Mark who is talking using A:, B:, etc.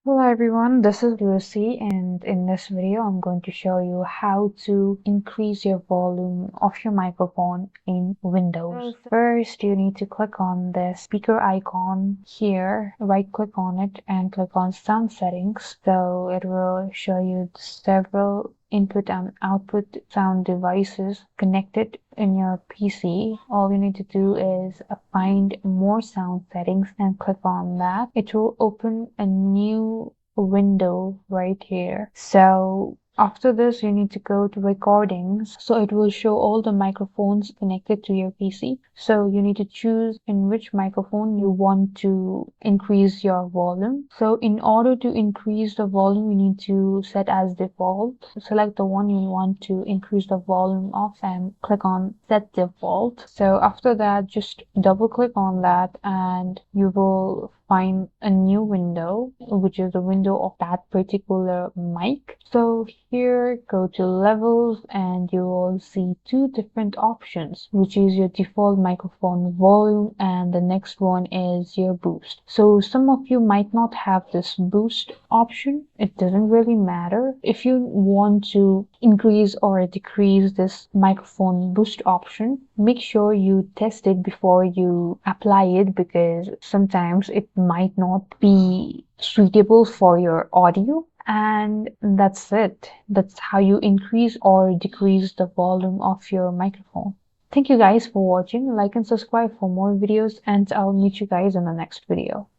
A: Hello everyone, this is Lucy, and in this video I'm going to show you how to increase your volume of your microphone in Windows. First, you need to click on the speaker icon here, right click on it and click on sound settings. So it will show you several input and output sound devices connected in your PC. All you need to do is find more sound settings and click on that. It will open a new window right here. So after this, you need to go to recordings. So it will show all the microphones connected to your PC. So you need to choose in which microphone you want to increase your volume. So in order to increase the volume, you need to set as default. Select the one you want to increase the volume of and click on set default. So after that, just double click on that and you will find a new window, which is the window of that particular mic. So here, go to levels and you will see two different options, which is your default microphone volume and the next one is your boost. So some of you might not have this boost option. It doesn't really matter. If you want to increase or decrease this microphone boost option, make sure you test it before you apply it, because sometimes it might not be suitable for your audio. And that's it. That's how you increase or decrease the volume of your microphone. Thank you guys for watching. Like and subscribe for more videos, and I'll meet you guys in the next video.